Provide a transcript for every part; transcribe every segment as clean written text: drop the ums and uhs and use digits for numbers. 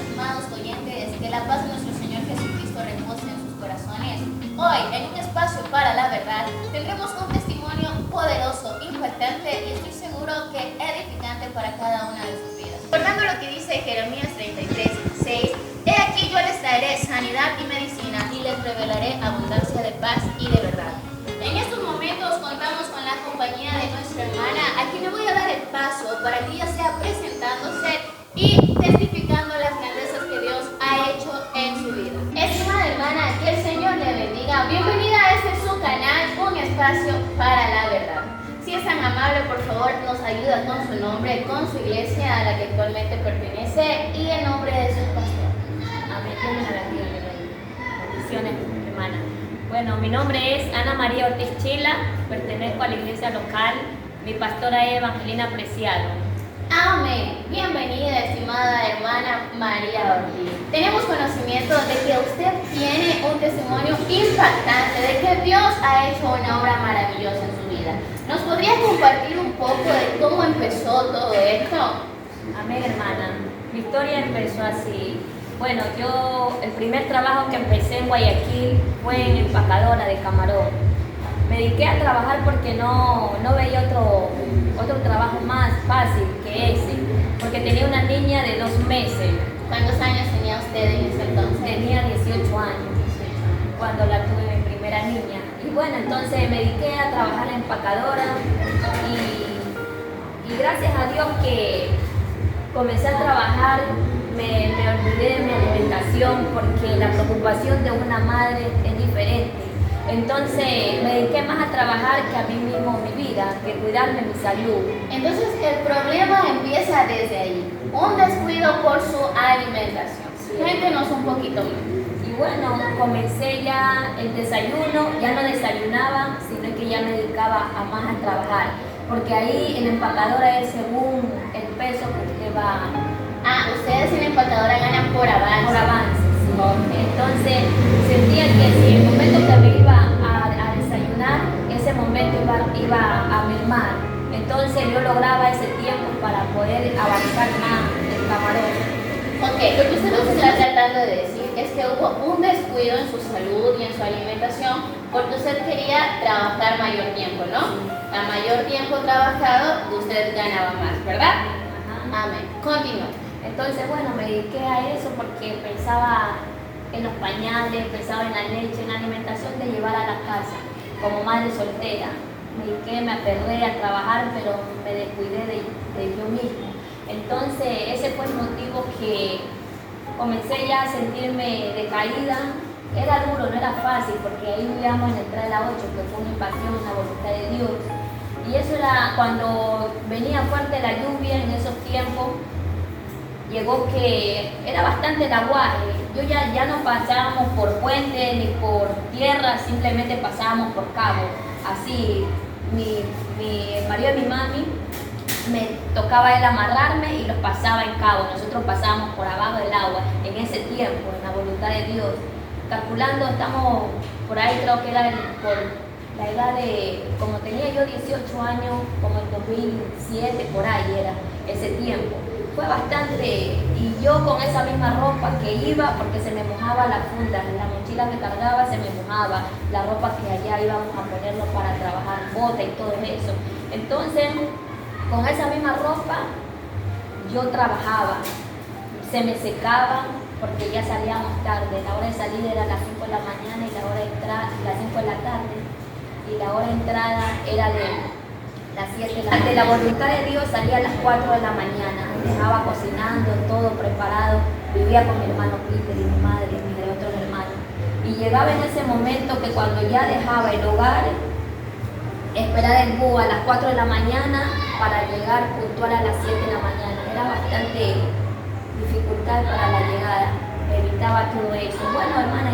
estimados oyentes, que la paz de nuestro Señor Jesucristo repose en sus corazones. Hoy, en un espacio para la verdad, tendremos un testimonio poderoso, impactante y estoy seguro que edificante para cada una de sus vidas. Recordando lo que dice Jeremías 33:6, he aquí yo les traeré sanidad y medicina y les revelaré abundancia de paz y de verdad. En estos momentos contamos con la compañía de nuestra hermana, a quien le voy a dar el paso para que ella sea presentándose y testificando las grandezas que Dios ha hecho en su vida. Estimada hermana, que el Señor le bendiga. Bienvenida a este su canal, un espacio para la verdad. Si es tan amable, por favor, nos ayuda con su nombre, con su iglesia a la que actualmente pertenece y el nombre de su pastor. Amén. Dios me la bendiga. Bendiciones, hermana. Bueno, mi nombre es Ana María Ortiz Chila, pertenezco a la iglesia local. Mi pastora es Evangelina Preciado. Amén. Bienvenida, estimada hermana María Ortiz. Tenemos conocimiento de que usted tiene un testimonio impactante de que Dios ha hecho una obra maravillosa en su vida. ¿Nos podría compartir un poco de cómo empezó todo esto? Amén, hermana. Mi historia empezó así. Bueno, el primer trabajo que empecé en Guayaquil fue en empacadora de camarón. Me dediqué a trabajar porque no veía otro trabajo más fácil que ese, porque tenía una niña de 2 meses. ¿Cuántos años tenía usted en ese entonces? Tenía 18 años cuando la tuve mi primera niña. Y bueno, entonces me dediqué a trabajar en empacadora y gracias a Dios que comencé a trabajar, me olvidé de mi alimentación porque la preocupación de una madre es diferente. Entonces me dediqué más a trabajar que a mí mismo mi vida, que cuidarme mi salud. Entonces el problema empieza desde ahí, un descuido por su alimentación. Sí. Cuéntenos un poquito más. Y bueno, comencé ya el desayuno, ya no desayunaba, sino que ya me dedicaba más a trabajar. Porque ahí en la empacadora es según el peso que usted va. Ustedes en la empacadora ganan por avance. Por avance, sí. Okay. Entonces sentía que si el momento que me iba a desayunar, ese momento iba a mermar. Entonces yo lograba ese tiempo para poder avanzar más el camarón. Ok, lo que usted nos está tratando de decir es que hubo un descuido en su salud y en su alimentación porque usted quería trabajar mayor tiempo, ¿no? A mayor tiempo trabajado, usted ganaba más, ¿verdad? Ajá. Amén. Continúa. Entonces, bueno, me dediqué a eso porque pensaba en los pañales, pensaba en la leche, en la alimentación de llevar a la casa, como madre soltera. Me dediqué, me aferré a trabajar, pero me descuidé de yo misma. Entonces, ese fue el motivo que comencé ya a sentirme decaída. Era duro, no era fácil, porque ahí vivíamos en la entrada de la 8, que fue una invasión, una voluntad de Dios. Y eso era cuando venía fuerte la lluvia en esos tiempos. Llegó que era bastante el aguaje. Ya no pasábamos por puente ni por tierra, simplemente pasábamos por cabo. Así, mi marido y mi mami me tocaba él amarrarme y los pasaba en cabo. Nosotros pasábamos por abajo del agua en ese tiempo, en la voluntad de Dios. Calculando, estamos por ahí, creo que era por la edad de, como tenía yo 18 años, como en 2007, por ahí era ese tiempo. Fue bastante, y yo con esa misma ropa que iba, porque se me mojaba la funda, la mochila que cargaba se me mojaba, la ropa que allá íbamos a ponernos para trabajar, bota y todo eso. Entonces, con esa misma ropa, yo trabajaba, se me secaba, porque ya salíamos tarde, la hora de salida era a las 5 de la mañana y la hora de entrada, las 5 de la tarde, y la hora de entrada era de las 7 de la tarde. De la voluntad de Dios salía a las 4 de la mañana, dejaba cocinando, todo preparado, vivía con mi hermano Peter y mi madre y mis otros hermanos. Y llegaba en ese momento que cuando ya dejaba el hogar, esperar el bus a las 4 de la mañana para llegar puntual a las 7 de la mañana. Era bastante dificultad para la llegada, evitaba todo eso. Bueno, hermana,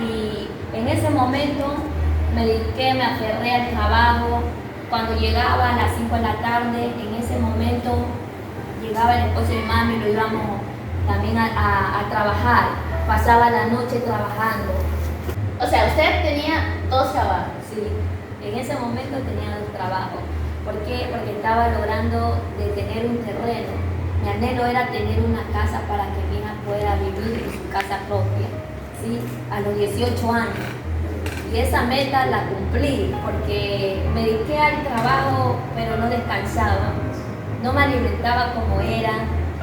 y en ese momento me dediqué, me aferré al trabajo. Cuando llegaba a las 5 de la tarde, en ese momento llegaba el esposo de mi mami, lo íbamos también a trabajar, pasaba la noche trabajando. O sea, usted tenía 2 trabajos. Sí, en ese momento tenía 2 trabajos. ¿Por qué? Porque estaba logrando de tener un terreno. Mi anhelo era tener una casa para que mi hija pueda vivir en su casa propia, ¿sí? A los 18 años. Y esa meta la cumplí porque me dediqué al trabajo, pero no descansaba. No me alimentaba como era.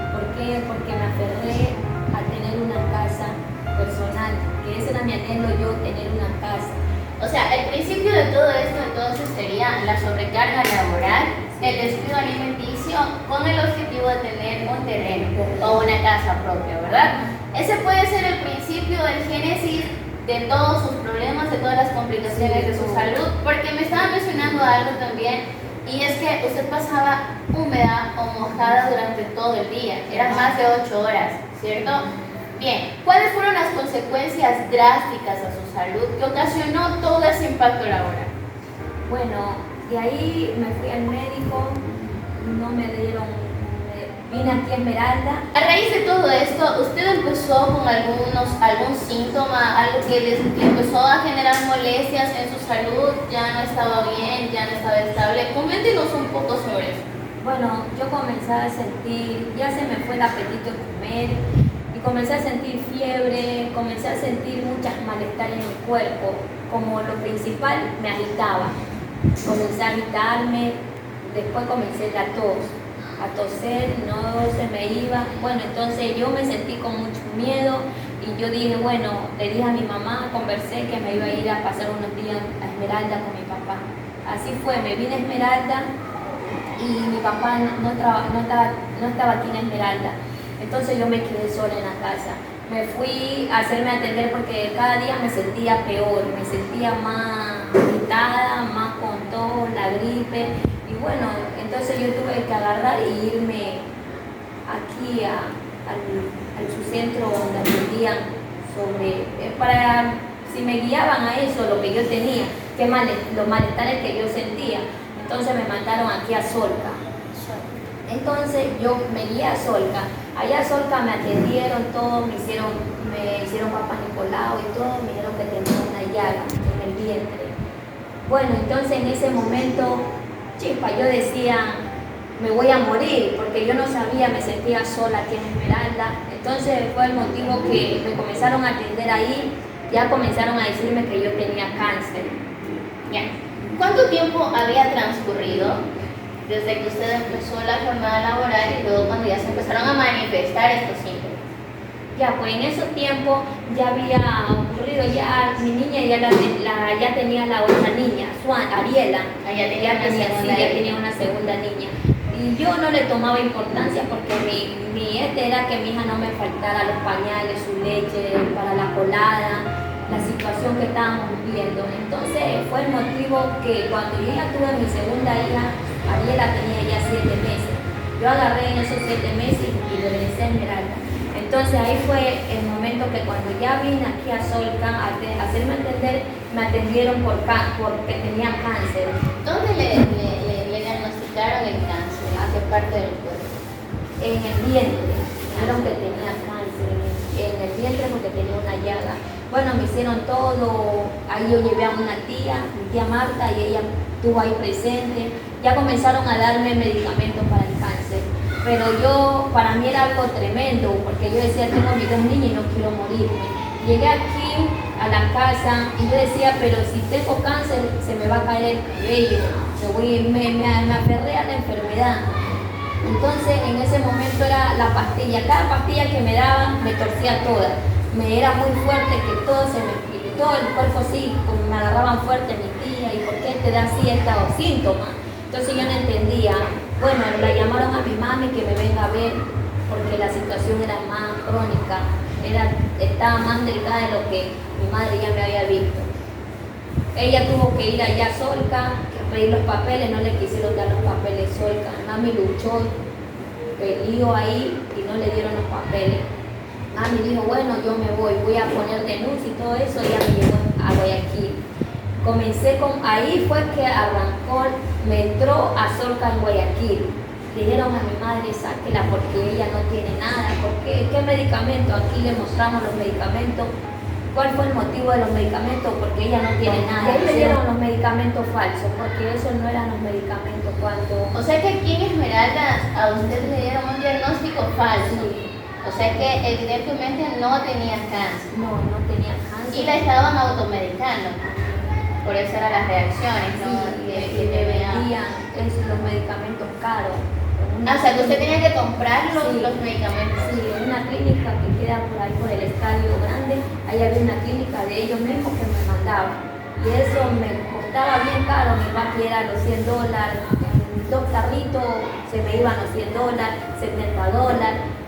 ¿Por qué? Porque me aferré a tener una casa personal, que ese era mi anhelo, yo tener una casa. O sea, el principio de todo esto entonces sería la sobrecarga laboral, el descuido alimenticio con el objetivo de tener un terreno o una casa propia, ¿verdad? Ese puede ser el principio, el génesis de todos sus problemas, de todas las complicaciones de su salud, porque me estaba mencionando algo también, y es que usted pasaba húmeda o mojada durante todo el día, eran más de 8 horas, ¿cierto? Bien, ¿cuáles fueron las consecuencias drásticas a su salud que ocasionó todo ese impacto laboral? Bueno, de ahí me fui al médico, no me dieron, vine aquí a Esmeralda. A raíz de todo esto, ¿usted empezó con algún síntoma, algo que le empezó a generar molestias en su salud? ¿Ya no estaba bien, ya no estaba estable? Coméntenos un poco sobre eso. Bueno, yo comencé a sentir, ya se me fue el apetito de comer, y comencé a sentir fiebre, comencé a sentir muchas malestar en mi cuerpo. Como lo principal, me agitaba. Comencé a agitarme, después comencé la tos, a toser, no se me iba. Bueno, entonces yo me sentí con mucho miedo y yo dije, bueno, le dije a mi mamá, conversé que me iba a ir a pasar unos días a Esmeralda con mi papá. Así fue, me vine a Esmeralda y mi papá no estaba aquí en Esmeralda. Entonces yo me quedé sola en la casa. Me fui a hacerme atender porque cada día me sentía peor, me sentía más agitada, más con tos, la gripe. Y bueno, entonces yo tuve que agarrar y irme aquí al su centro donde atendían para si me guiaban a eso, lo que yo tenía, los malestares que yo sentía. Entonces me mandaron aquí a Solca. Entonces yo me guié a Solca. Allá a Solca me atendieron todo, me hicieron papá Nicolau y todo, me dijeron que tenía una llaga en el vientre. Bueno, entonces en ese momento, chispa, yo decía, me voy a morir, porque yo no sabía, me sentía sola aquí en Esmeralda. Entonces fue el motivo que me comenzaron a atender ahí, ya comenzaron a decirme que yo tenía cáncer. Bien. ¿Cuánto tiempo había transcurrido desde que usted empezó la jornada laboral y luego cuando ya se empezaron a manifestar estos síntomas? Ya, pues en ese tiempo ya había ocurrido, ya mi niña ya tenía la otra niña, Ariela, ya tenía una segunda niña. Y yo no le tomaba importancia porque mi era que mi hija no me faltara los pañales, su leche para la colada, la situación que estábamos viviendo. Entonces fue el motivo que cuando yo ya tuve mi segunda hija, Ariela tenía ya 7 meses. Yo agarré en esos 7 meses y regresé a Esmeralda. Entonces ahí fue el momento que cuando ya vine aquí a Solca a hacerme entender, me atendieron porque tenía cáncer. ¿Dónde le diagnosticaron el cáncer? ¿A qué parte del cuerpo? En el vientre. Dijeron que tenía cáncer en el vientre porque tenía una llaga. Bueno, me hicieron todo, ahí yo llevé a una tía, mi tía Marta, y ella estuvo ahí presente. Ya comenzaron a darme medicamentos para el cáncer, pero para mí era algo tremendo, porque yo decía, tengo mis 2 niñas y no quiero morirme. Llegué aquí a la casa y yo decía, pero si tengo cáncer, se me va a caer el cabello, me aferré a la enfermedad. Entonces, en ese momento era la pastilla, cada pastilla que me daban, me torcía toda. Me era muy fuerte que todo el cuerpo así, como me agarraban fuerte mi tía, y por qué te da así estos síntomas. Entonces yo no entendía. Bueno, la llamaron a mi mami que me venga a ver porque la situación era más crónica, estaba más delicada de lo que mi madre ya me había visto. Ella tuvo que ir allá a Solca a pedir los papeles, no le quisieron dar los papeles Solca. Mami luchó, peleó ahí y no le dieron los papeles. Mami dijo, bueno, yo me voy a poner denuncia y todo eso, y ella me llevó a Guayaquil. Ahí fue que arrancó, me entró a Solca en Guayaquil. Dijeron a mi madre, sáquela porque ella no tiene nada, porque ¿qué medicamento? Aquí le mostramos los medicamentos cuál fue el motivo de los medicamentos, porque ella no tiene nada. Y ahí le dieron los medicamentos falsos, porque esos no eran los medicamentos cuando... O sea que aquí en Esmeraldas a usted le dieron un diagnóstico falso. Sí. O sea que evidentemente no tenía cáncer. No, no tenía cáncer. Y la estaban automedicando. Por eso eran las reacciones, ¿no? Sí, que le veían. vendían los medicamentos caros. O sea que usted tenía que comprar los medicamentos. Sí, en una clínica que queda por ahí por el Estadio Grande, ahí había una clínica de ellos mismos que me mandaban. Y eso me costaba bien caro, mi papi era los $100, en 2 carritos se me iban los $100, $70,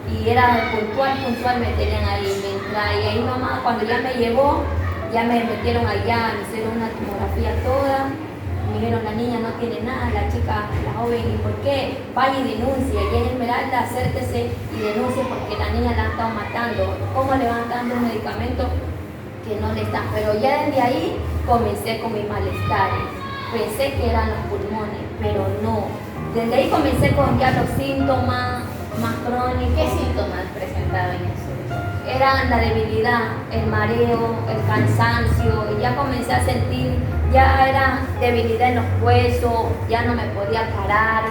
y era puntual me tenían ahí. Y ahí mamá, cuando ya me llevó, ya me metieron allá, me hicieron una tomografía toda. Me dijeron, la niña no tiene nada, la chica, la joven, ¿y por qué? Vaya y denuncia, y en Esmeralda, acérquese y denuncie porque la niña la han estado matando. ¿Cómo le van dando un medicamento que no le están? Pero ya desde ahí comencé con mis malestares. Pensé que eran los pulmones, pero no. Desde ahí comencé con ya los síntomas más crónicos. ¿Qué síntomas presentaban eso? Eran la debilidad, el mareo, el cansancio, y ya comencé a sentir, ya era debilidad en los huesos, ya no me podía parar,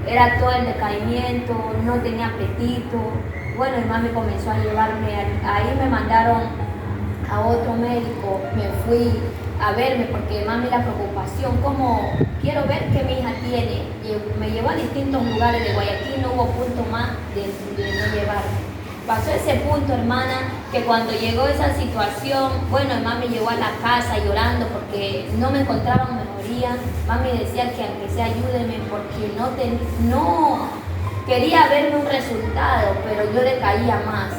era todo el decaimiento, no tenía apetito. Bueno, mi mami comenzó a llevarme, ahí me mandaron a otro médico, me fui a verme porque mami la preocupación, como quiero ver qué mi hija tiene, y me llevó a distintos lugares de Guayaquil, no hubo punto más de no llevarme. Pasó ese punto, hermana, que cuando llegó esa situación, bueno, mami llegó a la casa llorando porque no me encontraba mejoría. Mami decía que aunque sea ayúdeme porque no quería verme un resultado, pero yo decaía más.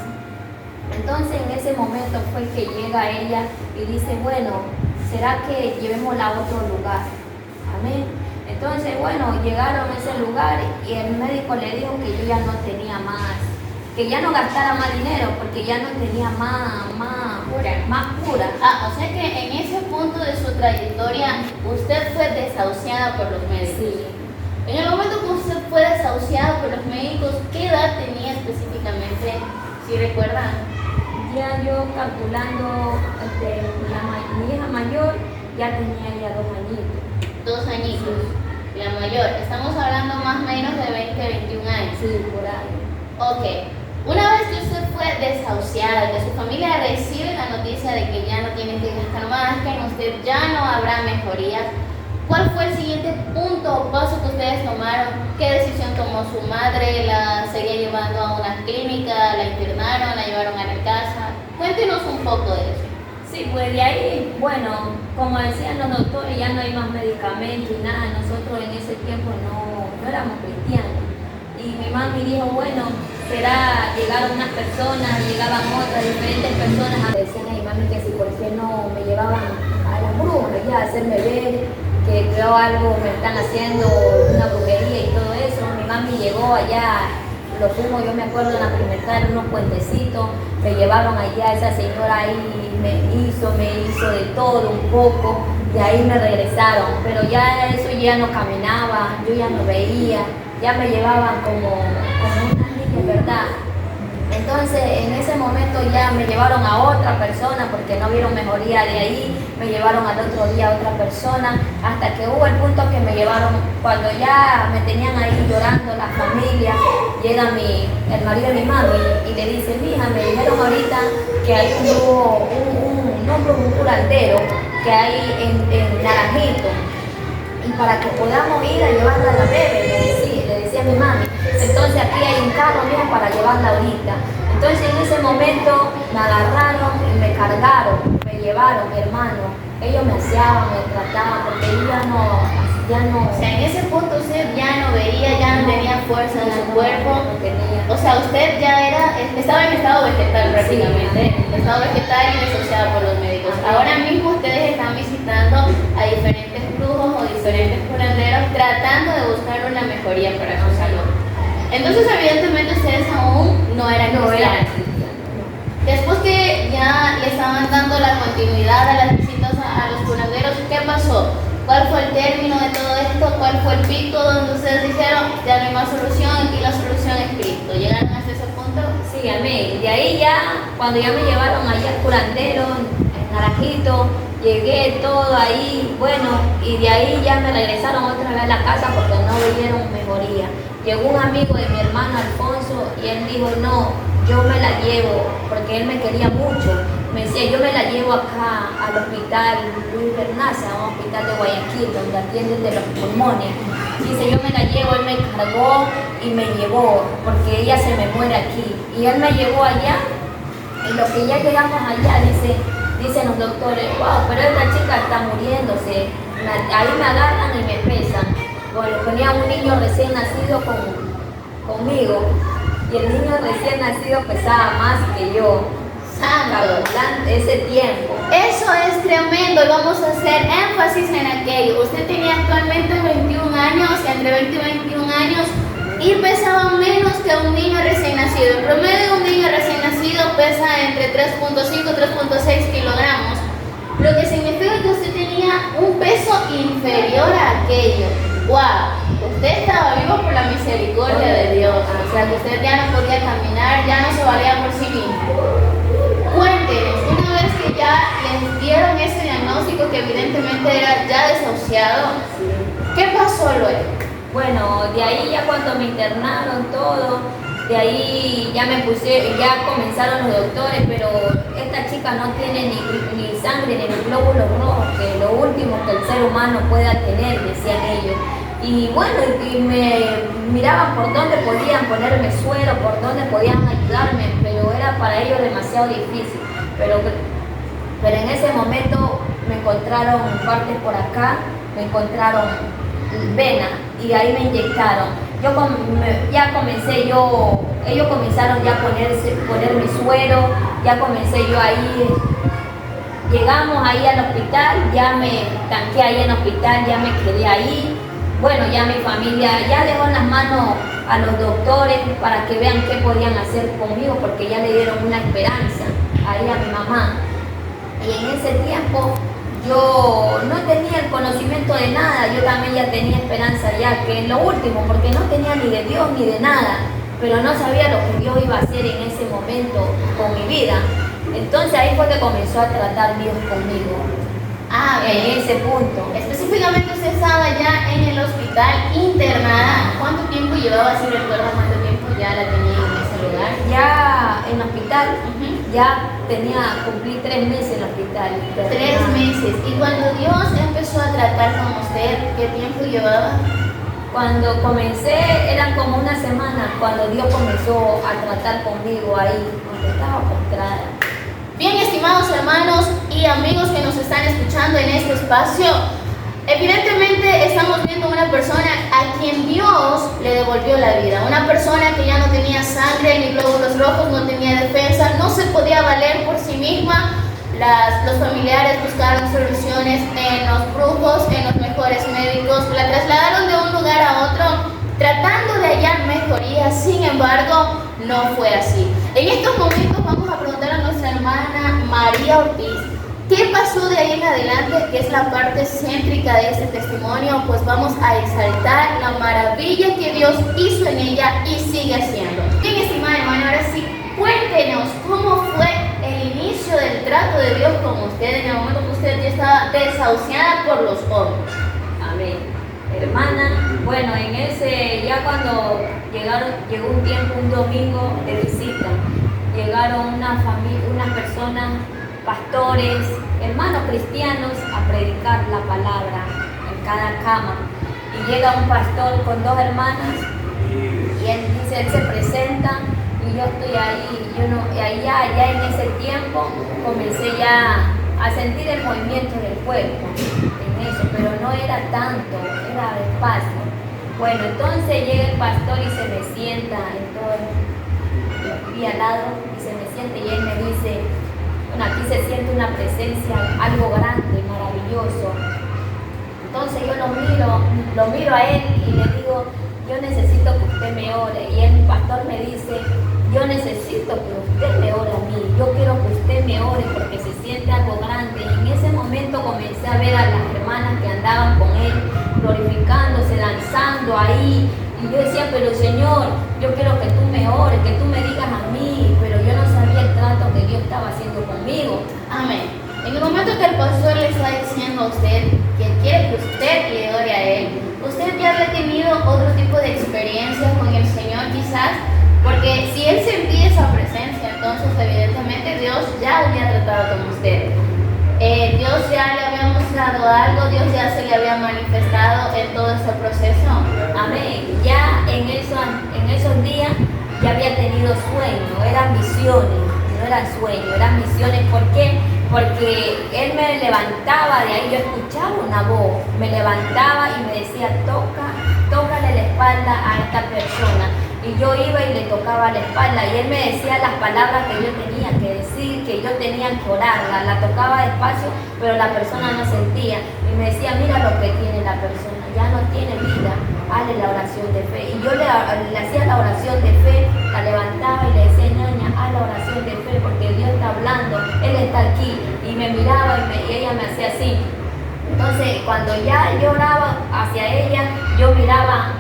Entonces en ese momento fue que llega ella y dice, bueno, ¿será que llevémosla a otro lugar? Amén. Entonces, bueno, llegaron a ese lugar y el médico le dijo que yo ya no tenía más, que ya no gastara más dinero porque ya no tenía más cura. Ah, o sea que en ese punto de su trayectoria usted fue desahuciada por los médicos. Sí. En el momento que usted fue desahuciada por los médicos, ¿qué edad tenía específicamente? ¿Sí recuerdan? Ya yo calculando, mi hija mayor ya tenía ya 2 añitos. 2 añitos. La mayor, estamos hablando más o menos de 20, 21 años. Sí, por ahí. Ok. Una vez que usted fue desahuciada, que su familia recibe la noticia de que ya no tiene que gastar más, que en usted ya no habrá mejorías, ¿cuál fue el siguiente punto o paso que ustedes tomaron? ¿Qué decisión tomó su madre? ¿La seguía llevando a una clínica? ¿La internaron? ¿La llevaron a la casa? Cuéntenos un poco de eso. Sí, pues de ahí, bueno, como decían los doctores, ya no hay más medicamentos y nada. Nosotros en ese tiempo no éramos cristianos. Y mi mami dijo, bueno, llegaron unas personas, llegaban otras, diferentes personas a decirle a mi mami que si por qué no me llevaban a las brujas, ya a hacerme ver que creo algo me están haciendo, una brujería y todo eso. Mi mami llegó allá, lo fuimos, yo me acuerdo en la primera unos puentecitos, me llevaron allá, esa señora ahí me hizo de todo un poco, de ahí me regresaron, pero ya eso ya no caminaba, yo ya no veía, ya me llevaban como una niña, ¿verdad? Entonces en ese momento ya me llevaron a otra persona porque no vieron mejoría de ahí, me llevaron al otro día a otra persona, hasta que hubo el punto que me llevaron, cuando ya me tenían ahí llorando la familia, llega el marido de mi mami y le dice, mija, me dijeron ahorita que hay un curandero que hay en Naranjito, y para que podamos ir a llevarla a la bebé, le decía mi mami. Entonces aquí hay un carro mío para llevarla ahorita. Entonces en ese momento me agarraron y me cargaron, me llevaron, mi hermano. Ellos me aseaban, me trataban, porque yo ya no. O sea, en ese punto usted ya no veía, ya no tenía fuerza en su cuerpo. No tenía. O sea, usted ya estaba en estado vegetal prácticamente, Sí. estado vegetal y desociado por los médicos. Ahora mismo ustedes están visitando a diferentes brujos o diferentes curanderos tratando de buscar una mejoría para su salud. Entonces, evidentemente, ustedes aún no eran cristianos. Después que ya le estaban dando la continuidad a las visitas a los curanderos, ¿qué pasó? ¿Cuál fue el término de todo esto? ¿Cuál fue el pico donde ustedes dijeron, ya no hay más solución, aquí la solución es Cristo? ¿Llegaron hasta ese punto? Sí, amén. De ahí ya, cuando ya me llevaron allá al curandero, Naranjito, llegué todo ahí, bueno, y de ahí ya me regresaron otra vez a la casa porque no vieron mejoría. Llegó un amigo de mi hermano Alfonso y él dijo, no, yo me la llevo, porque él me quería mucho. Me decía, yo me la llevo acá al hospital Luis Bernaza, un hospital de Guayaquil, donde atienden de los pulmones. Dice, yo me la llevo, él me cargó y me llevó, porque ella se me muere aquí. Y él me llevó allá, y lo que ya llegamos allá, dicen los doctores, wow, pero esta chica está muriéndose. Ahí me agarran y me pesan. Bueno, tenía un niño recién nacido conmigo, y el niño recién nacido pesaba más que yo. Ese tiempo. Eso es tremendo y vamos a hacer énfasis en aquello. Usted tenía actualmente 21 años, entre 20 y 21 años, y pesaba menos que un niño recién nacido. El promedio de un niño recién nacido pesa entre 3.5 y 3.6 kilogramos, lo que significa que usted tenía un peso inferior a aquello. ¡Wow! Usted estaba vivo por la misericordia de Dios, o sea que usted ya no podía caminar, ya no se valía por sí mismo. Cuéntenos, una vez que ya les dieron ese diagnóstico que evidentemente era ya desahuciado, ¿qué pasó luego? Bueno, de ahí ya cuando me internaron todo, de ahí ya ya comenzaron los doctores, pero esta chica no tiene ni sangre ni los glóbulos rojos, que es lo último que el ser humano pueda tener, decían ellos. Y bueno, y me miraban por dónde podían ponerme suero, por dónde podían ayudarme, pero era para ellos demasiado difícil. Pero en ese momento me encontraron partes por acá, me encontraron vena y ahí me inyectaron. Ellos comenzaron ya a ponerme suero, ya comencé yo ahí. Llegamos ahí al hospital, ya me tanqué ahí en el hospital, ya me quedé ahí. Bueno, ya mi familia ya dejó en las manos a los doctores para que vean qué podían hacer conmigo, porque ya le dieron una esperanza ahí a mi mamá. Y en ese tiempo yo no tenía el conocimiento de nada, yo también ya tenía esperanza ya, que es lo último, porque no tenía ni de Dios ni de nada, pero no sabía lo que Dios iba a hacer en ese momento con mi vida. Entonces ahí fue que comenzó a tratar Dios conmigo. En ese punto. Específicamente usted estaba ya en el hospital internada. ¿Cuánto tiempo llevaba, si recuerda cuánto tiempo ya la tenía en ese lugar? Ya en el hospital, ya cumplí 3 meses en el hospital. 3 meses. ¿Y cuando Dios empezó a tratar con usted, qué tiempo llevaba? Cuando comencé, eran como una semana, cuando Dios comenzó a tratar conmigo ahí, donde estaba postrada. Bien, estimados hermanos y amigos que nos están escuchando en este espacio, evidentemente estamos viendo una persona a quien Dios le devolvió la vida, una persona que ya no tenía sangre ni glóbulos rojos, no tenía defensa, no se podía valer por sí misma. Los familiares buscaron soluciones en los brujos, en los mejores médicos, la trasladaron de un lugar a otro tratando de hallar mejoría. Sin embargo, no fue así. En estos momentos vamos a preguntar a nuestra hermana María Ortiz, ¿qué pasó de ahí en adelante? Que es la parte céntrica de este testimonio, pues vamos a exaltar la maravilla que Dios hizo en ella y sigue haciendo. Bien, estimada hermana, ahora sí, cuéntenos cómo fue el inicio del trato de Dios con usted en el momento que usted ya estaba desahuciada por los hombres. Amén. Hermana, bueno, ya cuando llegó un tiempo, un domingo de visita, llegaron unas personas, pastores, hermanos cristianos, a predicar la palabra en cada cama. Y llega un pastor con 2 hermanas y él se presenta y yo estoy ahí. Ya en ese tiempo comencé ya a sentir el movimiento del cuerpo en eso, pero no era tanto, era despacio. Bueno, entonces llega el pastor y se me sienta y al lado, y se me siente y él me dice, bueno, aquí se siente una presencia, algo grande, maravilloso. Entonces yo lo miro a él y le digo, yo necesito que usted me ore. Y el pastor me dice, yo necesito que usted me ore a mí, yo quiero que usted me ore porque se siente algo grande. Y en ese momento comencé a ver a las hermanas que andaban con él, glorificándose, danzando ahí. Y yo decía, pero Señor, yo quiero que tú me ores, que tú me digas a mí, pero yo no sabía el trato que Dios estaba haciendo conmigo. Amén. En el momento que el pastor le está diciendo a usted que quiere que usted le ore a Él, usted ya había tenido otro tipo de experiencia con el Señor quizás, porque si Él sentía esa presencia, entonces evidentemente Dios ya había tratado con usted. Dios ya le había mostrado algo, Dios ya se le había manifestado en todo este proceso. Amén. Ya en esos días ya había tenido sueños, eran visiones, no eran sueños, eran visiones. ¿Por qué? Porque Él me levantaba de ahí, yo escuchaba una voz, me levantaba y me decía, tócale la espalda a esta persona. Y yo iba y le tocaba la espalda y Él me decía las palabras que yo tenía que decir, que yo tenía que orarla. La tocaba despacio, pero la persona no sentía. Y me decía, mira lo que tiene la persona, ya no tiene vida, hazle la oración de fe. Y yo le hacía la oración de fe, la levantaba y le decía, ñaña, haz la oración de fe porque Dios está hablando, Él está aquí. Y me miraba y ella me hacía así. Entonces, cuando ya yo oraba hacia ella, yo miraba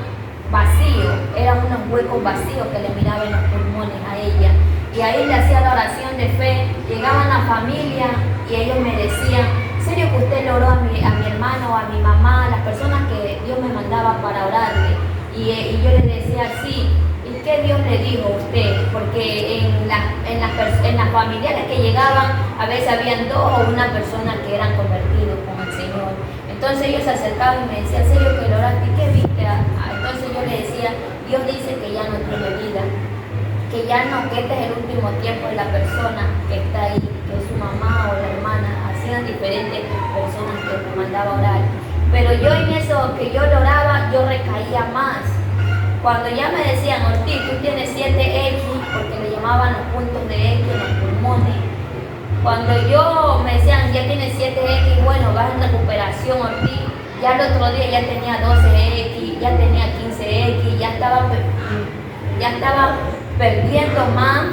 vacío, eran unos huecos vacíos que le miraba en los pulmones a ella. Y ahí le hacía la oración de fe, llegaban la familia y ellos me decían, ¿en serio que usted le oró a mi hermano, a mi mamá, a las personas que Dios me mandaba para orarle? Y yo le decía, sí. ¿Y qué Dios le dijo a usted? Porque en las familiares que llegaban, a veces habían 2 o una persona que eran convertidos con el Señor. Entonces ellos se acercaban y me decían, ¿en serio que lo oraste? ¿Qué viste? Entonces yo le decía, Dios dice que ya no tiene vida, que ya no, que este es el último tiempo de la persona que está ahí, que es su mamá o la hermana, hacían diferentes personas que me mandaba a orar. Pero yo en eso que yo lo oraba, yo recaía más. Cuando ya me decían, Ortiz, tú tienes 7X, porque le llamaban los puntos de X en los pulmones. Cuando yo me decían, ya tienes 7X, bueno, vas en recuperación, Ortiz. Ya el otro día ya tenía 12X, ya tenía 15X, ya estaba perdiendo más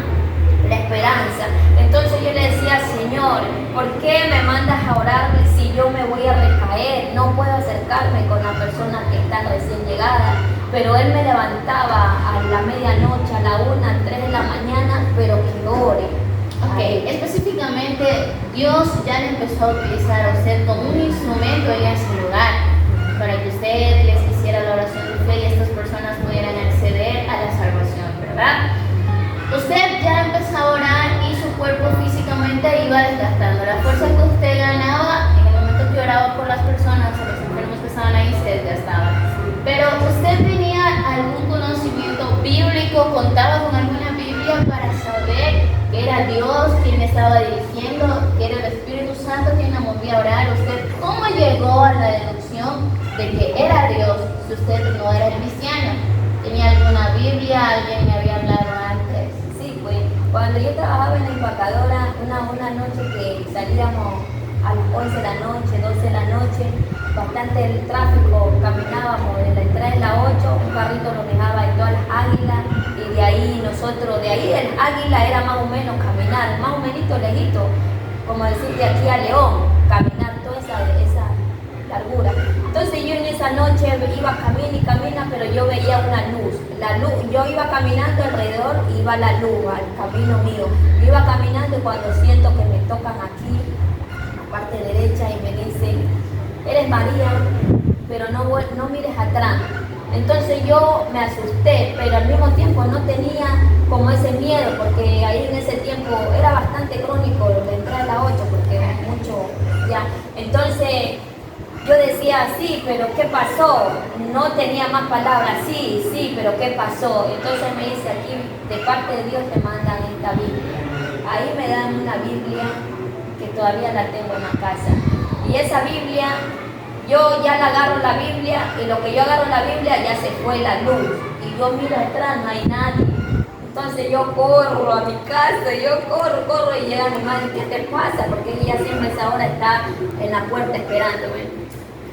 la esperanza. Entonces yo le decía, Señor, ¿por qué me mandas a orar si yo me voy a recaer? No puedo acercarme con la persona que está recién llegada. Pero Él me levantaba a la medianoche, a la 1, a 3 de la mañana, pero que ore. Ok, específicamente Dios ya le empezó a utilizar a usted como un instrumento en ese lugar para que usted les hiciera la oración de fe y estas personas pudieran acceder a la salvación, ¿verdad? Usted ya empezó a orar y su cuerpo físicamente iba desgastando. La fuerza que usted ganaba en el momento que oraba por las personas o los enfermos que estaban ahí se desgastaba. Pero usted tenía algún conocimiento bíblico, contaba con alguna Biblia para saber que era Dios quien estaba dirigiendo, que era el Espíritu Santo quien la movía a orar. ¿Usted cómo llegó a la deducción de que era Dios si usted no era cristiano? ¿Tenía alguna Biblia? ¿Alguien le había hablado antes? Sí, pues cuando yo trabajaba en la empacadora, una noche que salíamos a las 11 de la noche, 12 de la noche, bastante el tráfico, caminábamos de la entrada de la 8, un carrito nos dejaba en todas las Águilas y de ahí nosotros, de ahí el Águila era más o menos caminar, más o menos lejito, como decir de aquí a León, caminar toda esa largura. Entonces yo en esa noche iba camina, pero yo veía una luz, yo iba caminando alrededor y iba la luz al camino mío, yo iba caminando y cuando siento que me tocan aquí, parte derecha y me dicen, eres María, pero no mires atrás. Entonces yo me asusté, pero al mismo tiempo no tenía como ese miedo, porque ahí en ese tiempo era bastante crónico la entrada a la 8, porque era mucho ya. Entonces yo decía, sí, pero ¿qué pasó? No tenía más palabras, sí, pero ¿qué pasó? Entonces me dice aquí, de parte de Dios te mandan esta Biblia. Ahí me dan una Biblia que todavía la tengo en la casa. Y esa Biblia, yo ya la agarro la Biblia y lo que yo agarro la Biblia ya se fue la luz. Y yo miro atrás, no hay nadie. Entonces yo corro a mi casa, yo corro y llega mi madre, ¿qué te pasa? Porque ella siempre a esa hora está en la puerta esperándome.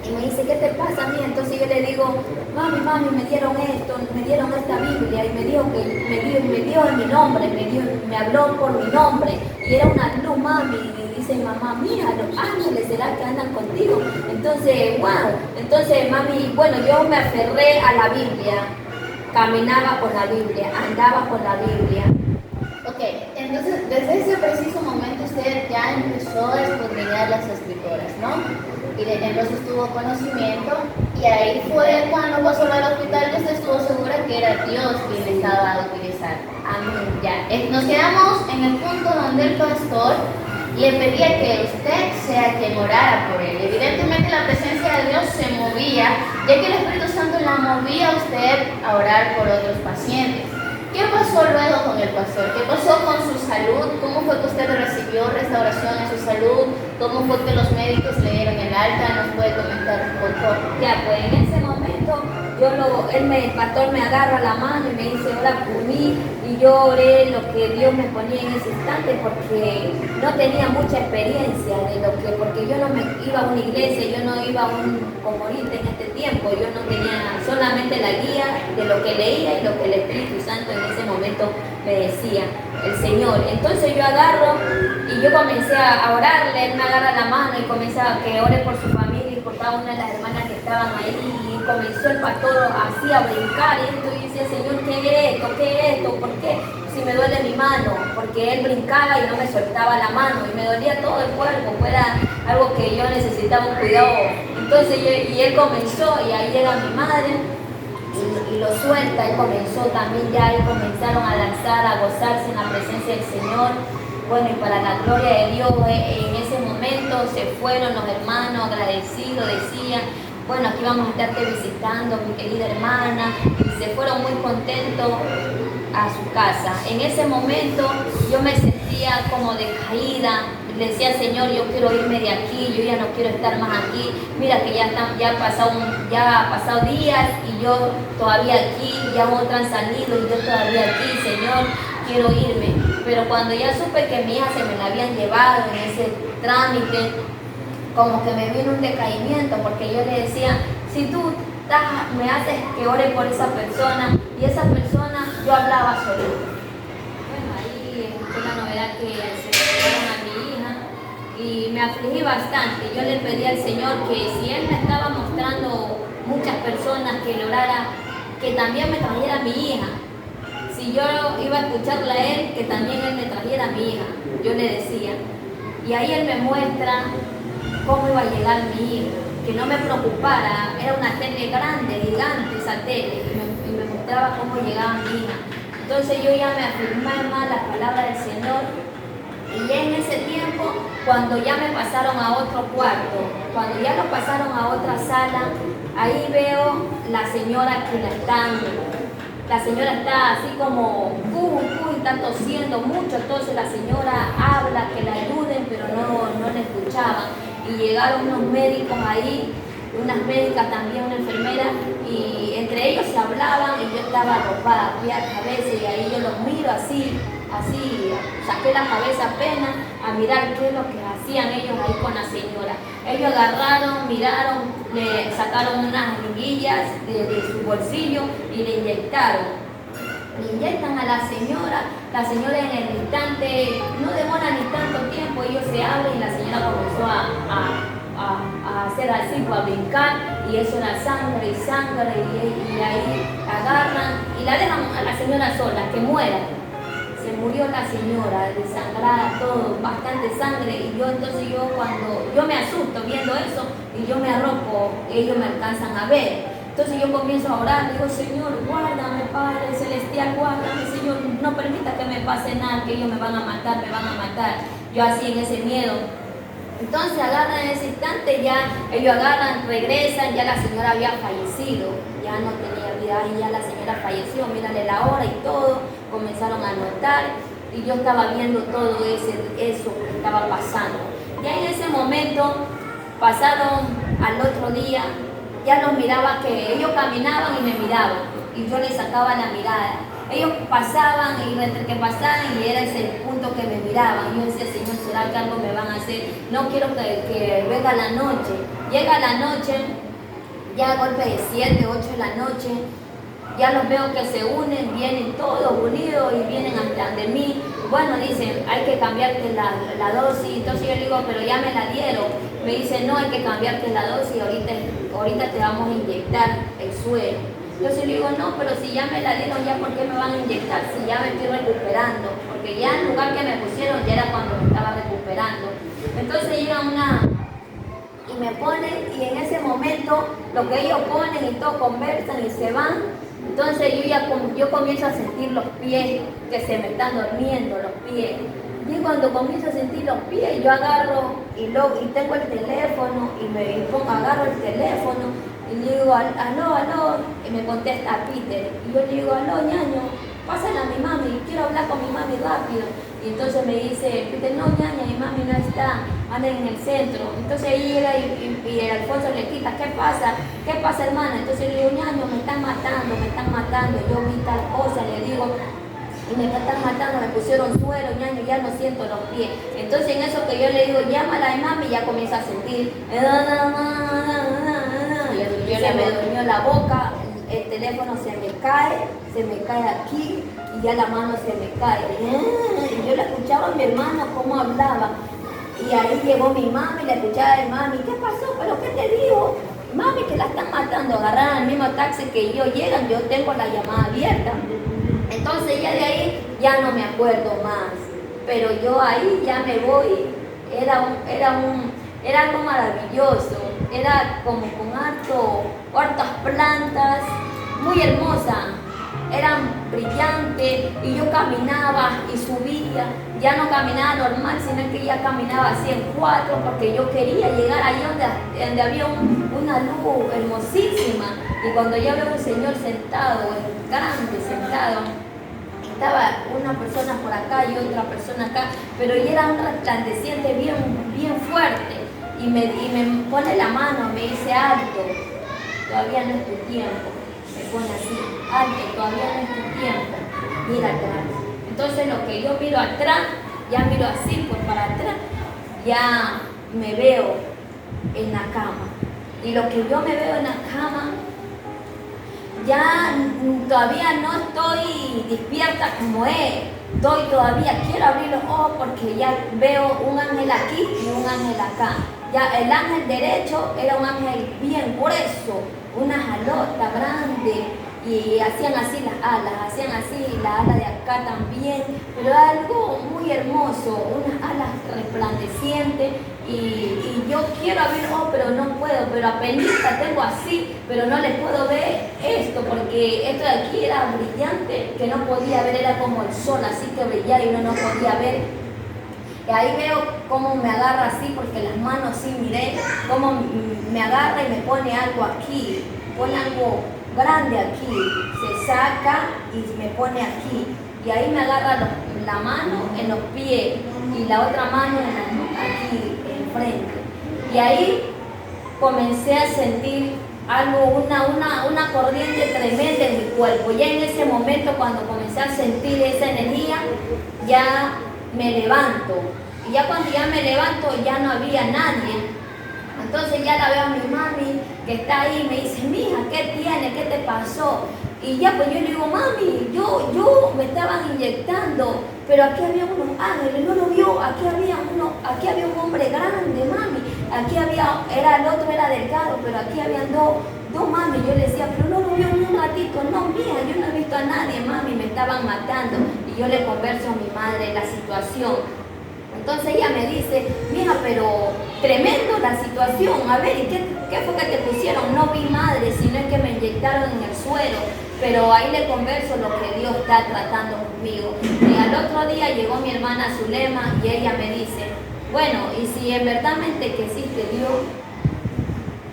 Y me dice, ¿qué te pasa, mía? Entonces yo le digo, mami, me dieron esto, me dieron esta Biblia y me dijo que me dio en mi nombre, me habló por mi nombre y era una luz, mami. Y dice, mamá, mira, los ángeles, ¿será que andan contigo? Entonces, wow. Entonces, mami, bueno, yo me aferré a la Biblia, caminaba con la Biblia, andaba con la Biblia. Ok, entonces desde ese preciso momento usted ya empezó a escudriñar las escrituras, ¿no? Y entonces tuvo conocimiento, y ahí fue cuando pasó al hospital que usted estuvo segura que era Dios quien le estaba utilizando. Amén. Ya, nos quedamos en el punto donde el pastor le pedía que usted sea quien orara por él. Evidentemente la presencia de Dios se movía, ya que el Espíritu Santo la movía a usted a orar por otros pacientes. ¿Qué pasó luego con el pastor? ¿Qué pasó con su salud? ¿Cómo fue que usted recibió restauración en su salud? ¿Cómo fue que los médicos le dieron el alta? ¿Nos puede comentar un poco? Ya, pues en ese momento el pastor me agarra la mano y me dice, ora por mí, y yo oré lo que Dios me ponía en ese instante porque no tenía mucha experiencia porque yo no me iba a una iglesia, yo no iba a un comunista en este tiempo, yo no tenía solamente la guía de lo que leía y lo que el Espíritu Santo en ese momento me decía, el Señor. Entonces yo agarro y yo comencé a orarle, él me agarra la mano y comencé a que ore por su familia y por cada una de las hermanas que estaban ahí, y comenzó el pastor así a brincar y esto, y decía, Señor, ¿qué es esto? ¿Qué es esto? ¿Por qué? Si me duele mi mano, porque él brincaba y no me soltaba la mano y me dolía todo el cuerpo, fuera algo que yo necesitaba un cuidado. Entonces y él comenzó, y ahí llega mi madre y lo suelta, y comenzó también ya, y comenzaron a danzar, a gozarse en la presencia del Señor. Bueno, y para la gloria de Dios, en ese momento se fueron los hermanos agradecidos, decían, bueno, aquí vamos a estarte visitando, mi querida hermana, y se fueron muy contentos a su casa. En ese momento yo me sentía como decaída, le decía, Señor, yo quiero irme de aquí, yo ya no quiero estar más aquí, mira que ya ha pasado días y yo todavía aquí, ya otros han salido y yo todavía aquí, Señor, quiero irme. Pero cuando ya supe que mi hija se me la habían llevado en ese trámite, como que me vino un decaimiento, porque yo le decía, si tú me haces que ore por esa persona, y esa persona, yo hablaba solito. Bueno, ahí fue la novedad que se le dieron a mi hija, y me afligí bastante. Yo le pedí al Señor que si Él me estaba mostrando muchas personas que le orara, que también me trajera a mi hija. Si yo iba a escucharla a Él, que también Él me trajera a mi hija, yo le decía. Y ahí Él me muestra cómo iba a llegar mi hija, que no me preocupara, era una tele grande, gigante esa tele, y me mostraba cómo llegaba mi hija. Entonces yo ya me afirmaba más la palabra del Señor, y ya en ese tiempo, cuando ya me pasaron a otro cuarto, cuando ya lo pasaron a otra sala, ahí veo la señora que la señora está así como, está tosiendo mucho, entonces la señora habla que la ayuden, pero no le escuchaban. Y llegaron unos médicos ahí, unas médicas también, una enfermera, y entre ellos se hablaban y yo estaba arropada, fui a cabeza, y ahí yo los miro así, saqué la cabeza apenas a mirar qué es lo que hacían ellos ahí con la señora. Ellos agarraron, miraron, le sacaron unas jeringuillas de su bolsillo y le inyectaron. Le inyectan a la señora en el instante, no demora ni tanto tiempo, ellos se abren y la señora comenzó a hacer así, a brincar, y eso era sangre, y ahí agarran y la dejan a la señora sola, que muera. Se murió la señora, desangrada, todo, bastante sangre, y entonces cuando yo me asusto viendo eso, y yo me arropo, ellos me alcanzan a ver. Entonces yo comienzo a orar, digo, Señor, guárdame, Padre Celestial, guárdame, Señor, no permita que me pase nada, que ellos me van a matar. Yo así en ese miedo. Entonces agarran en ese instante, ya ellos agarran, regresan, ya la señora había fallecido, ya no tenía vida, y ya la señora falleció, mírale la hora y todo, comenzaron a anotar, y yo estaba viendo todo eso que estaba pasando. Ya en ese momento, pasaron al otro día, ya los miraba que ellos caminaban y me miraban, y yo les sacaba la mirada. Ellos pasaban, y entre que pasaban, y era ese el punto que me miraban. Yo decía, Señor, ¿será que algo me van a hacer? No quiero que venga la noche. Llega la noche, ya a golpe de 7, 8 de la noche, ya los veo que se unen, vienen todos unidos y vienen ante mí. Bueno, dicen, hay que cambiarte la dosis. Entonces yo le digo, pero ya me la dieron. Me dice, no, hay que cambiarte la dosis, ahorita te vamos a inyectar el suero. Entonces le digo, no, pero si ya me la dieron, ¿ya por qué me van a inyectar? Si ya me estoy recuperando. Porque ya el lugar que me pusieron ya era cuando me estaba recuperando. orando. Entonces llega una y me ponen, y en ese momento lo que ellos ponen y todo conversan y se van. Entonces yo comienzo a sentir los pies que se me están durmiendo, los pies. Y cuando comienzo a sentir los pies, yo agarro y tengo el teléfono agarro el teléfono y le digo, aló, y me contesta Peter. Y yo le digo, aló, ñaño, pásale a mi mami, quiero hablar con mi mami rápido. Y entonces me dice, Peter, no, ñaña, mi mami no está, anda en el centro. Entonces ahí llega y el Alfonso le quita, ¿qué pasa? ¿Qué pasa, hermana? Entonces le digo, ñaño, me están matando, yo vi tal cosa, le digo, y me están matando, me pusieron suero, ñaño, ya no siento los pies. Entonces en eso que yo le digo, llámala a mami, ya comienza a sentir, se me durmió la boca, el teléfono se me cae aquí y ya la mano se me cae. Y yo le escuchaba a mi hermano cómo hablaba. Y ahí llegó mi mami, le escuchaba a mi mami, ¿qué pasó? ¿Pero qué te digo? Mami, que la están matando, agarraron el mismo taxi que yo llegan, yo tengo la llamada abierta. Entonces ya de ahí ya no me acuerdo más. Pero yo ahí ya me voy, era algo maravilloso, era como con hartas plantas, muy hermosas, eran brillantes y yo caminaba y subía, ya no caminaba normal, sino que ya caminaba así en cuatro porque yo quería llegar ahí donde había una luz hermosísima. Y cuando yo veo un señor sentado, grande, sentado, estaba una persona por acá y otra persona acá, pero ella era un resplandeciente bien fuerte. Y me pone la mano, me dice, alto, todavía no es tu tiempo. Me pone así, alto, todavía no es tu tiempo, mira atrás. Entonces lo que yo miro atrás, ya miro así, pues para atrás, ya me veo en la cama. Y lo que yo me veo en la cama, ya todavía no estoy despierta como es. Todavía quiero abrir los ojos porque ya veo un ángel aquí y un ángel acá. Ya el ángel derecho era un ángel bien grueso, una jalota grande, y hacían así las alas de acá también, pero algo muy hermoso, unas alas resplandecientes, y yo quiero abrir los ojos pero no puedo, pero apenas tengo así, pero no les puedo ver esto, porque esto de aquí era brillante, que no podía ver, era como el sol, así que brillaba y uno no podía ver. Y ahí veo cómo me agarra así, porque las manos sí miré, cómo me agarra y me pone algo aquí, pone algo grande aquí, se saca y me pone aquí. Y ahí me agarra la mano en los pies y la otra mano aquí enfrente. Y ahí comencé a sentir algo, una corriente tremenda en mi cuerpo. Ya en ese momento, cuando comencé a sentir esa energía, ya me levanto. Y ya cuando ya me levanto, ya no había nadie. Entonces ya la veo a mi mami que está ahí y me dice, mija, ¿qué tiene? ¿Qué te pasó? Y ya pues yo le digo, mami, yo me estaban inyectando, pero aquí había unos ángeles, no lo vio, aquí había un hombre grande, mami, el otro era delgado, pero aquí habían dos mami. Yo le decía, pero no lo vio ni un ratito, no, mija, yo no he visto a nadie, mami, me estaban matando. Y yo le converso a mi madre la situación. Entonces ella me dice, mija, pero tremendo la situación, a ver, ¿y qué fue que te pusieron? No vi madre, sino es que me inyectaron en el suero, pero ahí le converso lo que Dios está tratando conmigo. Y al otro día llegó mi hermana Zulema y ella me dice, bueno, y si en verdadmente que existe Dios,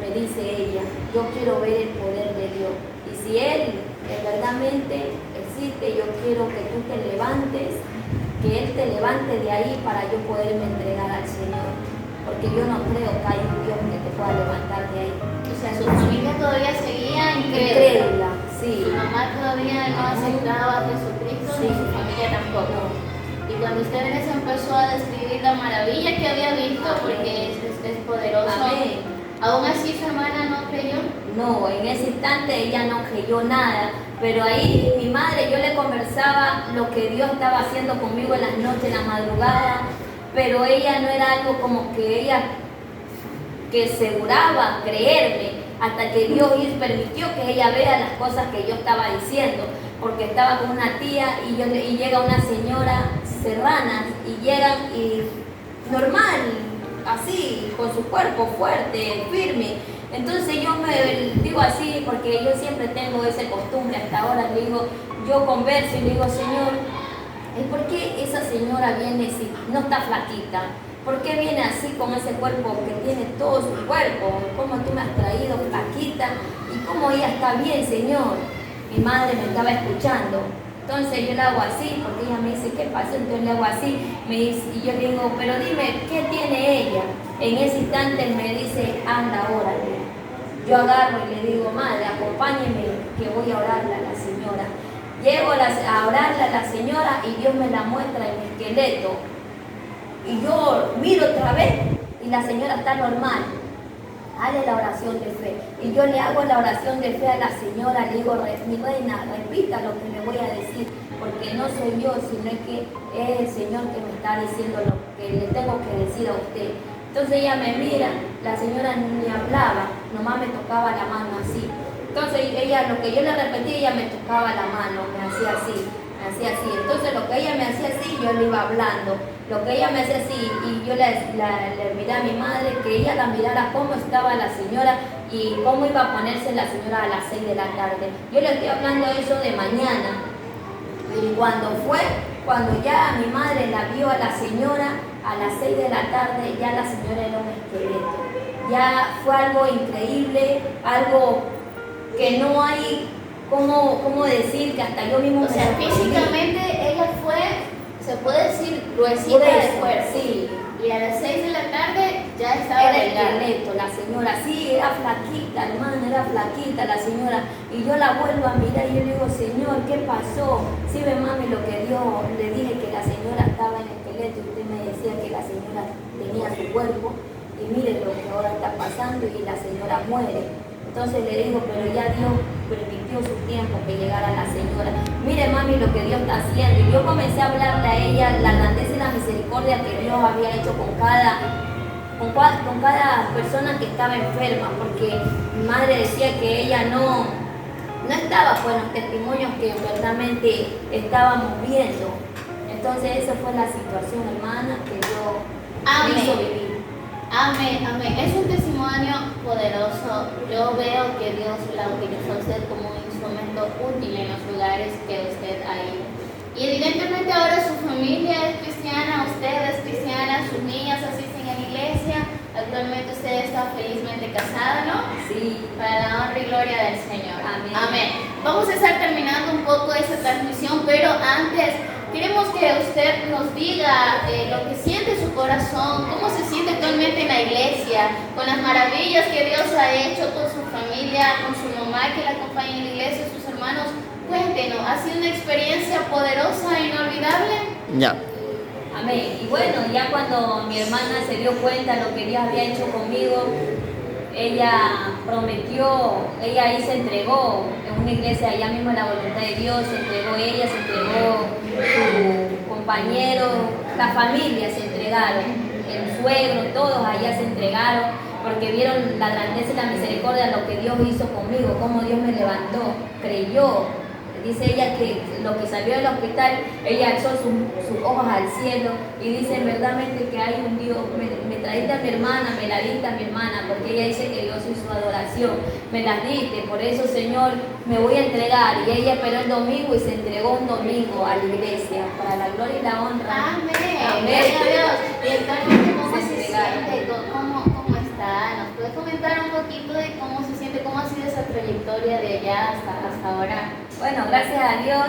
me dice ella, yo quiero ver el poder de Dios. Y si Él verdaderamente existe, yo quiero que tú te levantes, que Él te levante de ahí para yo poderme entregar al Señor, porque yo no creo que hay un Dios que te pueda levantar de ahí. O sea, su familia todavía seguía Incrédula, sí. Su mamá todavía no aceptaba a Jesucristo, Sí. ni su familia tampoco. Y cuando usted les empezó a describir la maravilla que había visto, porque es poderoso, Amén. aún así su hermana no creyó. No, en ese instante ella no creyó nada, pero ahí mi madre, yo le conversaba lo que Dios estaba haciendo conmigo en las noches, en la madrugada, pero ella no era algo como que ella que aseguraba creerme, hasta que Dios permitió que ella vea las cosas que yo estaba diciendo, porque estaba con una tía y llega una señora serrana y llegan y normal, así, con su cuerpo fuerte, firme. Entonces yo me digo así, porque yo siempre tengo esa costumbre hasta ahora, le digo, yo converso y le digo, Señor, ¿y por qué esa señora viene si no está flaquita? ¿Por qué viene así con ese cuerpo que tiene todo su cuerpo? ¿Cómo tú me has traído flaquita? ¿Y cómo ella está bien, Señor? Mi madre me estaba escuchando. Entonces yo le hago así, porque ella me dice, ¿qué pasó? Entonces le hago así, me dice, y yo le digo, pero dime, ¿qué tiene ella? En ese instante él me dice, anda, órale. Yo agarro y le digo, madre, acompáñeme, que voy a orarle a la señora. Llego a orarle a la señora y Dios me la muestra en el esqueleto. Y yo miro otra vez y la señora está normal. Hazle la oración de fe. Y yo le hago la oración de fe a la señora, le digo, mi reina, repita lo que me voy a decir, porque no soy yo, sino que es el Señor que me está diciendo lo que le tengo que decir a usted. Entonces ella me mira, la señora ni hablaba, nomás me tocaba la mano así. Entonces ella, lo que yo le repetí, ella me tocaba la mano, me hacía así. Entonces lo que ella me hacía así, yo le iba hablando. Lo que ella me hacía así, y yo le miré a mi madre, que ella la mirara cómo estaba la señora y cómo iba a ponerse la señora a las 6 de la tarde. Yo le estoy hablando eso de mañana. Y cuando ya mi madre la vio a la señora, a las 6 de la tarde, ya la señora era un esqueleto. Ya fue algo increíble, algo que no hay cómo decir, que hasta yo mismo... O sea, físicamente ella fue, se puede decir, gruesita de cuerpo. Sí. Y a las 6 de la tarde ya estaba Era delgada. esqueleto, la señora, sí, era flaquita, hermana, era flaquita la señora. Y yo la vuelvo a mirar y yo le digo, Señor, ¿qué pasó? Sí, ve mami lo que Dios, le dije que la señora estaba en esqueleto y usted me decía que la señora tenía su cuerpo. Y mire lo que ahora está pasando y la señora muere. Entonces le digo, pero ya Dios permitió su tiempo que llegara la señora. Mire, mami, lo que Dios está haciendo. Y yo comencé a hablarle a ella la grandeza y la misericordia que Dios había hecho con cada persona que estaba enferma, porque mi madre decía que ella no estaba con los testimonios que verdaderamente estábamos viendo. Entonces esa fue la situación, hermana, que Dios me hizo vivir. Amén, amén. Es un testimonio poderoso. Yo veo que Dios la utilizó a usted como un instrumento útil en los lugares que usted ha ido. Y evidentemente ahora su familia es cristiana, usted es cristiana, sus niñas asisten a la iglesia. Actualmente usted está felizmente casada, ¿no? Sí. Para la honra y gloria del Señor. Amén. Amén. Vamos a estar terminando un poco esta transmisión, pero antes queremos que usted nos diga lo que siente su corazón, cómo se siente actualmente en la iglesia, con las maravillas que Dios ha hecho con su familia, con su mamá que la acompaña en la iglesia, sus hermanos. Cuéntenos, ¿ha sido una experiencia poderosa e inolvidable? Ya. Amén. Y bueno, ya cuando mi hermana se dio cuenta de lo que Dios había hecho conmigo, ella prometió, ella ahí se entregó en una iglesia, allá mismo en la voluntad de Dios, se entregó ella, se entregó su compañero, la familia se entregaron, el suegro, todos allá se entregaron, porque vieron la grandeza y la misericordia de lo que Dios hizo conmigo, cómo Dios me levantó, creyó. Dice ella que lo que salió del hospital, ella alzó sus ojos al cielo y dice verdaderamente que hay un Dios. Me trajiste a mi hermana, me la diste a mi hermana, porque ella dice que Dios hizo su adoración. Me las diste, por eso, Señor, me voy a entregar. Y ella esperó el domingo y se entregó un domingo a la iglesia, para la gloria y la honra. Amén. Amén. Gloria a Dios. Y actualmente, ¿cómo Se se entregaron. siente? ¿Cómo está? ¿Nos puede comentar un poquito de cómo se siente, cómo ha sido esa trayectoria de allá hasta ahora? Bueno, gracias a Dios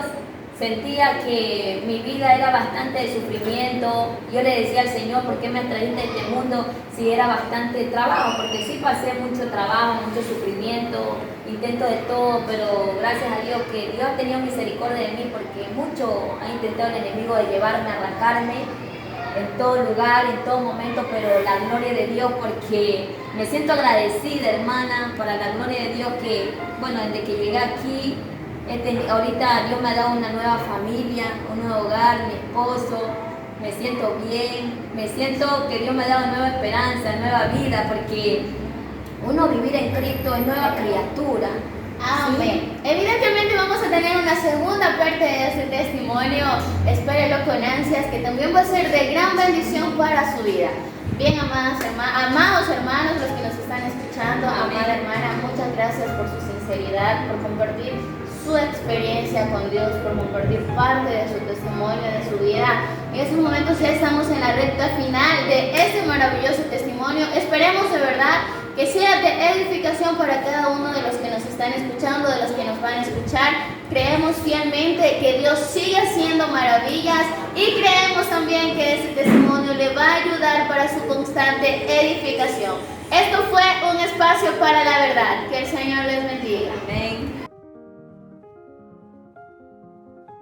sentía que mi vida era bastante de sufrimiento. Yo le decía al Señor, ¿por qué me trajiste a este mundo si era bastante trabajo? Porque sí pasé mucho trabajo, mucho sufrimiento, intento de todo, pero gracias a Dios que Dios ha tenido misericordia de mí, porque mucho ha intentado el enemigo de llevarme, arrancarme en todo lugar, en todo momento, pero la gloria de Dios, porque me siento agradecida, hermana, para la gloria de Dios que, bueno, desde que llegué aquí, ahorita Dios me ha dado una nueva familia, un nuevo hogar, mi esposo, me siento bien, me siento que Dios me ha dado nueva esperanza, nueva vida, porque uno vivir en Cristo es nueva criatura. Amén. Evidentemente vamos a tener una segunda parte de este testimonio. Espérelo con ansias, que también va a ser de gran bendición para su vida. Bien, amados hermanos, los que nos están escuchando, amada hermana, muchas gracias por su sinceridad, por compartir su experiencia con Dios, por compartir parte de su testimonio, de su vida. En estos momentos ya estamos en la recta final de este maravilloso testimonio. Esperemos de verdad que sea de edificación para cada uno de los que nos están escuchando, de los que nos van a escuchar. Creemos fielmente que Dios sigue haciendo maravillas y creemos también que este testimonio le va a ayudar para su constante edificación. Esto fue un espacio para la verdad. Que el Señor les bendiga.